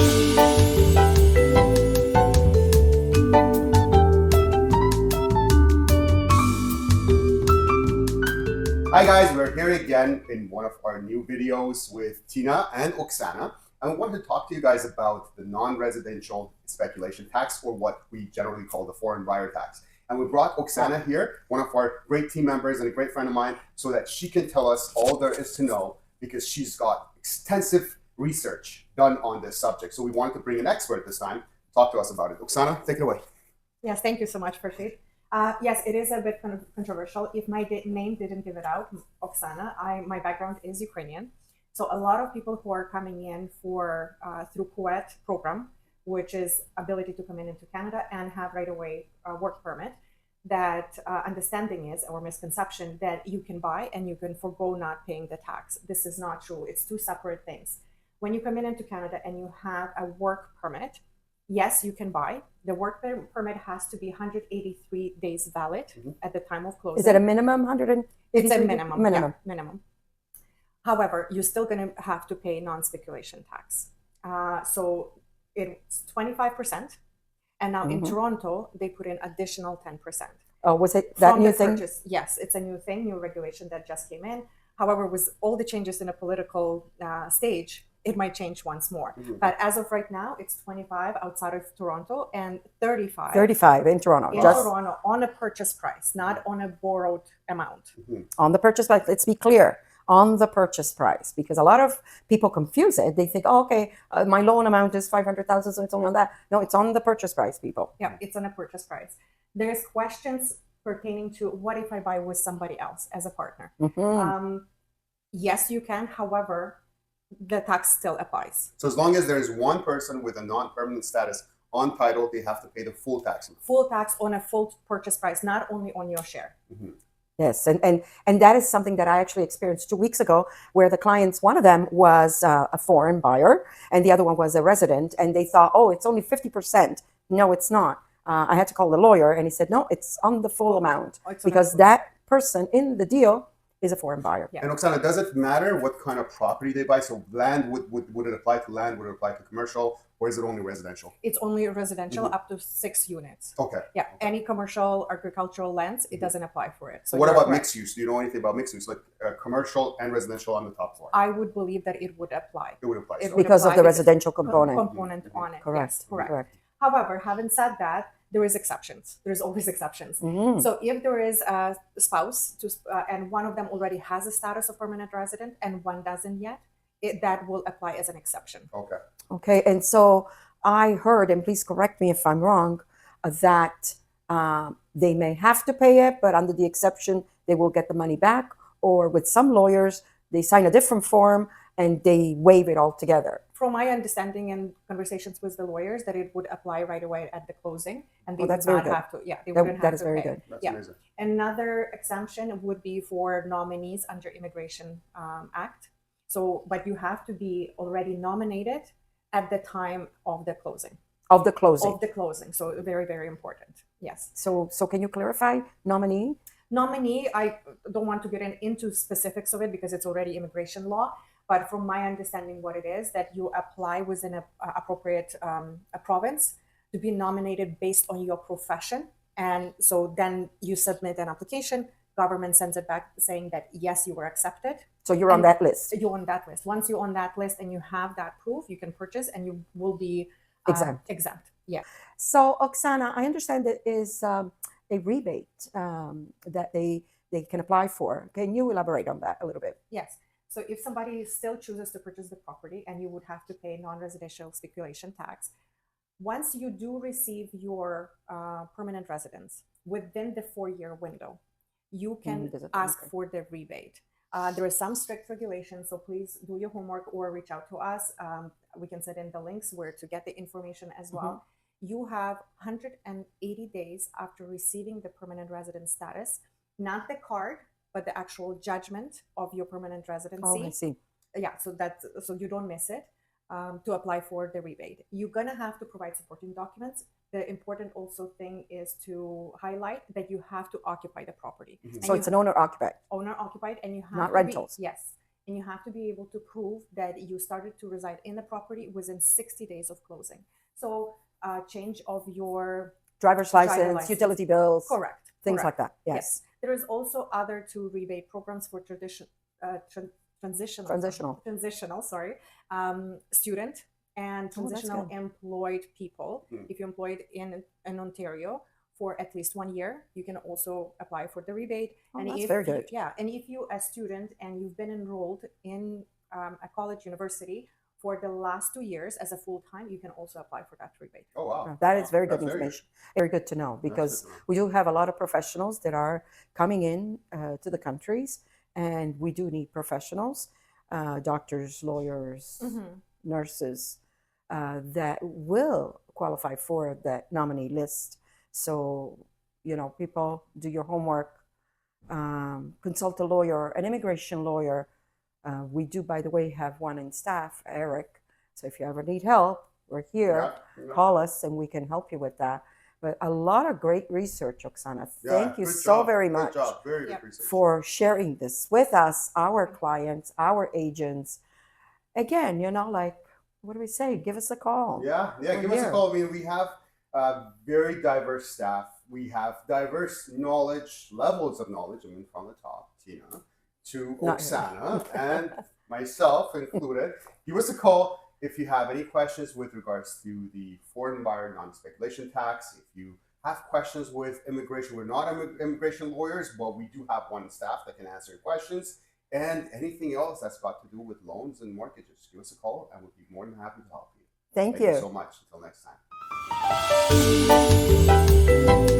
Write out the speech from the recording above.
Hi guys, we're here again in one of our new videos with Tina and Oksana. And we wanted to talk to you guys about the non-residential speculation tax, or what we generally call the foreign buyer tax. And we brought Oksana here, one of our great team members and a great friend of mine, so that she can tell us all there is to know, because she's got extensive research done on this subject. So we wanted to bring an expert this time to talk to us about it. Oksana, take it away. Yes, thank you so much, Farshid. Yes, it is a bit controversial. If my name didn't give it out, Oksana, my background is Ukrainian. So a lot of people who are coming in for through Kuwait program, which is ability to come into Canada and have right away a work permit, that understanding is, or misconception, that you can buy and you can forego not paying the tax. This is not true. It's two separate things. When you come into Canada and you have a work permit, yes, you can buy. The work permit has to be 183 days valid at the time of closing. Is it a minimum 183? It's a minimum. Minimum. Yeah, minimum. However, you're still going to have to pay non-speculation tax. So it's 25%. And now in Toronto, they put in additional 10%. Oh, was it that From new the thing? purchase. Yes, it's a new thing, new regulation that just came in. However, with all the changes in a political stage, it might change once more. But as of right now, it's 25 outside of Toronto and 35. 35 in Toronto. In Just Toronto on a purchase price, not on a borrowed amount. on the purchase price. Let's be clear. On the purchase price, because a lot of people confuse it. They think, oh, okay, my loan amount is 500,000, so it's only on that. No, it's on the purchase price, people. Yeah, it's on a purchase price. There's questions pertaining to what if I buy with somebody else as a partner. Yes, you can. However, the tax still applies. So as long as there's one person with a non-permanent status on title, they have to pay the full tax. Full tax on a full purchase price, not only on your share. Yes, and that is something that I actually experienced 2 weeks ago, where the clients, one of them was a foreign buyer, and the other one was a resident, and they thought, oh, it's only 50%. No, it's not. I had to call the lawyer, and he said, no, it's on the full amount, because that person in the deal is a foreign buyer. Yeah. And Oksana, does it matter what kind of property they buy? So land, would it apply to land? Would it apply to commercial? Or is it only residential? It's only residential up to 6 units. Okay. Yeah. Okay. Any commercial, agricultural lands, it doesn't apply for it. So what about mixed use? Do you know anything about mixed use, like commercial and residential on the top floor? I would believe that it would apply. It would apply. It would because apply of the residential component. On it. Correct. Yes, correct. Correct. However, having said that, there is exceptions. There's always exceptions. So if there is a spouse and one of them already has a status of permanent resident and one doesn't yet, that will apply as an exception. Okay. Okay, and so I heard, and please correct me if I'm wrong, that they may have to pay it, but under the exception, they will get the money back. Or with some lawyers, they sign a different form and they waive it altogether. From my understanding and conversations with the lawyers, that it would apply right away at the closing, and they would that's not very have to. Yeah, they wouldn't have that is to very pay. good. That's yeah. amazing. Another exemption would be for nominees under Immigration Act. So, but you have to be already nominated at the time of the closing. Of the closing. Of the closing. So very, very important. Yes. So can you clarify nominee? Nominee, I don't want to get into specifics of it because it's already immigration law. But from my understanding, what it is, that you apply within an appropriate a province to be nominated based on your profession. And so then you submit an application, government sends it back saying that, yes, you were accepted. So you're on that list. You're on that list. Once you're on that list and you have that proof, you can purchase and you will be exempt. Yeah. So Oksana, I understand there is a rebate that they can apply for. Can you elaborate on that a little bit? Yes. So if somebody still chooses to purchase the property, and you would have to pay non-residential speculation tax, once you do receive your permanent residence within the 4-year window, you can ask for the rebate. There are some strict regulations, so please do your homework or reach out to us. We can send in the links where to get the information as well. You have 180 days after receiving the permanent resident status, not the card, but the actual judgment of your permanent residency. Oh, I see. Yeah, so you don't miss it. To apply for the rebate, you're gonna have to provide supporting documents. The important also thing is to highlight that you have to occupy the property. So it's an owner occupied. Owner occupied, and you have not to rentals. Yes, and you have to be able to prove that you started to reside in the property within 60 days of closing. So change of your driver's license, utility bills, correct, things correct. like that. Yes. There is also other two rebate programs for transitional, sorry, student and transitional employed people. If you're employed in Ontario for at least 1 year, you can also apply for the rebate. And that's very good. Yeah, and if you a student and you've been enrolled in a college, university for the last 2 years as a full-time, you can also apply for that rebate. Oh, wow. That is very good information. Very good to know, because we do have a lot of professionals that are coming in to the countries, and we do need professionals, doctors, lawyers, nurses, that will qualify for that nominee list. So, people, do your homework, consult a lawyer, an immigration lawyer. We do, by the way, have one in staff, Eric. So if you ever need help, we're here. Call us and we can help you with that. But a lot of great research, Oksana. Thank you so very much for sharing this with us, our clients, our agents. Again, what do we say? Give us a call. Yeah, give us a call. I mean, we have very diverse staff. We have diverse levels of knowledge. I mean, from the top, Tina, to Oksana, and myself included. Give us a call if you have any questions with regards to the foreign buyer non-speculation tax. If you have questions with immigration, we're not immigration lawyers, but we do have one staff that can answer your questions. And anything else that's got to do with loans and mortgages, give us a call and we'll be more than happy to help you. Thank you so much. Until next time.